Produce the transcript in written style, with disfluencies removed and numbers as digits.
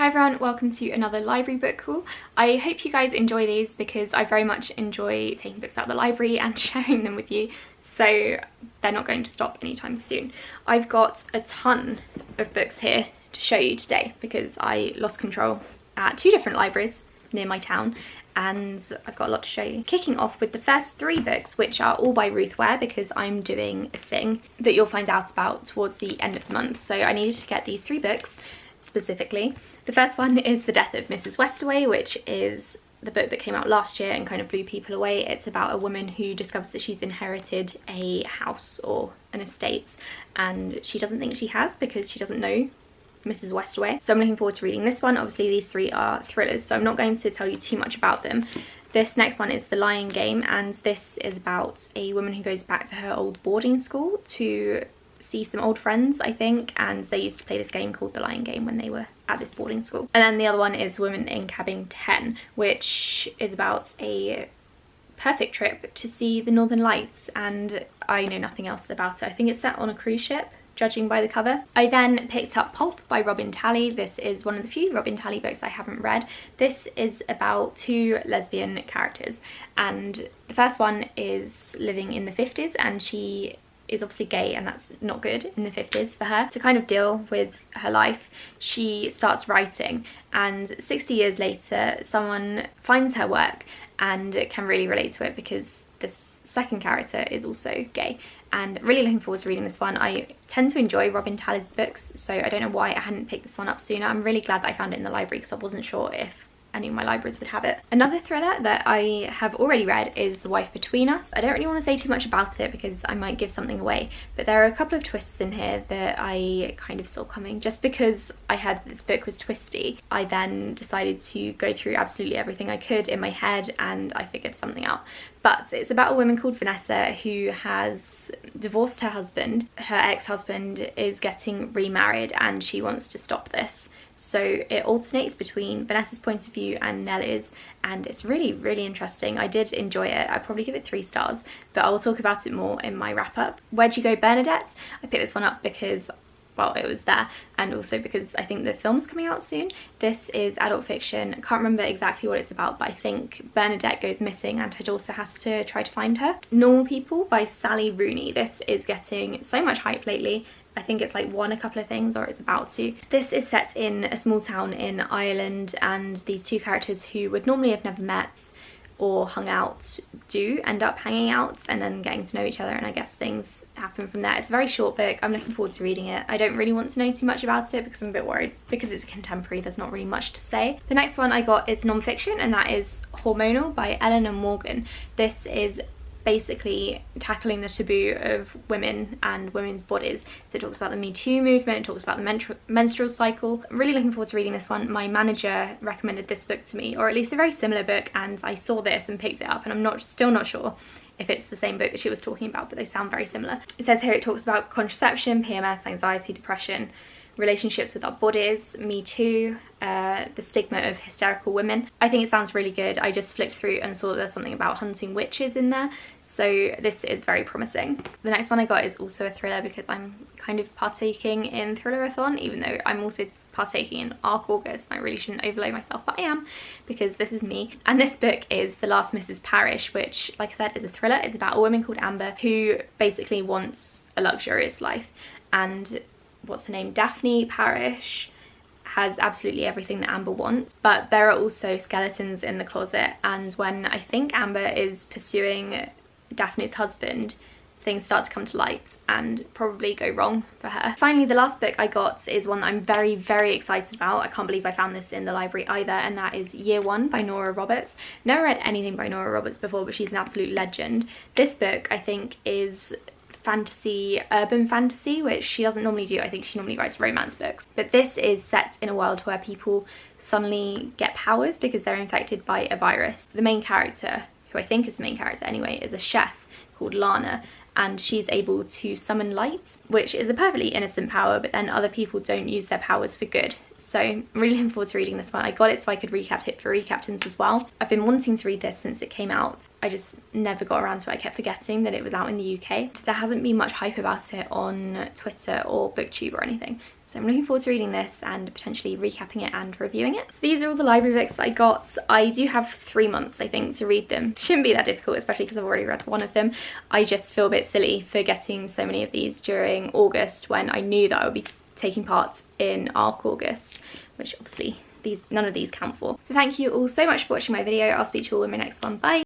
everyone, welcome to another library book haul. I hope you guys enjoy these because I very much enjoy taking books out of the library and sharing them with you, so they're not going to stop anytime soon. I've got a ton of books here to show you today because I lost control at two different libraries near my town and I've got a lot to show you. Kicking off with the first three books, which are all by Ruth Web because I'm doing a thing that you'll find out about towards the end of the month, so I needed to get these three books specifically. The first one is The Death of Mrs. Westaway, which is the book that came out last year and kind of blew people away. It's about a woman who discovers that she's inherited a house or an estate and she doesn't think she has because she doesn't know Mrs. Westaway. So I'm looking forward to reading this one. Obviously these three are thrillers, so I'm not going to tell you too much about them. This next one is The Lying Game, and this is about a woman who goes back to her old boarding school to see some old friends, I think, and they used to play this game called The Lying Game when they were at this boarding school. And then the other one is The Woman in Cabin 10, which is about a perfect trip to see the Northern Lights, and I know nothing else about it. I think it's set on a cruise ship, judging by the cover. I then picked up Pulp by Robin Talley. This is one of the few Robin Talley books I haven't read. This is about two lesbian characters, and the first one is living in the 50s and she is obviously gay, and that's not good in the 50s for her. To kind of deal with her life, she starts writing, and 60 years later someone finds her work and can really relate to it because this second character is also gay. And really looking forward to reading this one. I tend to enjoy Robin Talley's books, so I don't know why I hadn't picked this one up sooner. I'm really glad that I found it in the library because I wasn't sure if any of my libraries would have it. Another thriller that I have already read is The Wife Between Us. I don't really want to say too much about it because I might give something away, but there are a couple of twists in here that I kind of saw coming. Just because I heard this book was twisty, I then decided to go through absolutely everything I could in my head and I figured something out. But it's about a woman called Vanessa who has divorced her husband. Her ex-husband is getting remarried and she wants to stop this. So it alternates between Vanessa's point of view and Nella's, and it's really, really interesting. I did enjoy it. I'd probably give it 3 stars, but I will talk about it more in my wrap-up. Where'd You Go, Bernadette? I picked this one up because, well, it was there, and also because I think the film's coming out soon. This is adult fiction. I can't remember exactly what it's about, but I think Bernadette goes missing and her daughter has to try to find her. Normal People by Sally Rooney. This is getting so much hype lately. I think it's like won a couple of things, or it's about to. This is set in a small town in Ireland, and these two characters who would normally have never met or hung out do end up hanging out and then getting to know each other, and I guess things happen from there. It's a very short book. I'm looking forward to reading it. I don't really want to know too much about it because I'm a bit worried because it's a contemporary, there's not really much to say. The next one I got is nonfiction, and that is Hormonal by Eleanor Morgan. This is basically tackling the taboo of women and women's bodies. So it talks about the Me Too movement, it talks about the menstrual cycle. I'm really looking forward to reading this one. My manager recommended this book to me, or at least a very similar book, and I saw this and picked it up, and I'm still not sure if it's the same book that she was talking about, but they sound very similar. It says here it talks about contraception, PMS, anxiety, depression, relationships with our bodies, Me Too, the stigma of hysterical women. I think it sounds really good. I just flicked through and saw there's something about hunting witches in there, so this is very promising. The next one I got is also a thriller because I'm kind of partaking in Thrillerathon, even though I'm also partaking in Arc August. I really shouldn't overload myself, but I am because this is me. And this book is The Last Mrs. Parrish, which, like I said, is a thriller. It's about a woman called Amber who basically wants a luxurious life, and what's her name, Daphne Parrish, has absolutely everything that Amber wants, but there are also skeletons in the closet, and when I think Amber is pursuing Daphne's husband, things start to come to light and probably go wrong for her. Finally, the last book I got is one that I'm very, very excited about. I can't believe I found this in the library either, and that is Year One by Nora Roberts. Never read anything by Nora Roberts before, but she's an absolute legend. This book, I think, is fantasy, urban fantasy, which she doesn't normally do. I think she normally writes romance books. But this is set in a world where people suddenly get powers because they're infected by a virus. The main character, who I think is the main character anyway, is a chef called Lana, and she's able to summon light, which is a perfectly innocent power, but then other people don't use their powers for good. So I'm really looking forward to reading this one. I got it so I could recap it for recaptains as well. I've been wanting to read this since it came out. I just never got around to it. I kept forgetting that it was out in the UK. There hasn't been much hype about it on Twitter or BookTube or anything. So I'm looking forward to reading this and potentially recapping it and reviewing it. So these are all the library books that I got. I do have 3 months, I think, to read them. Shouldn't be that difficult, especially because I've already read one of them. I just feel a bit silly for getting so many of these during August when I knew that I would be taking part in ARC August, which obviously none of these count for. So thank you all so much for watching my video. I'll speak to you all in my next one. Bye!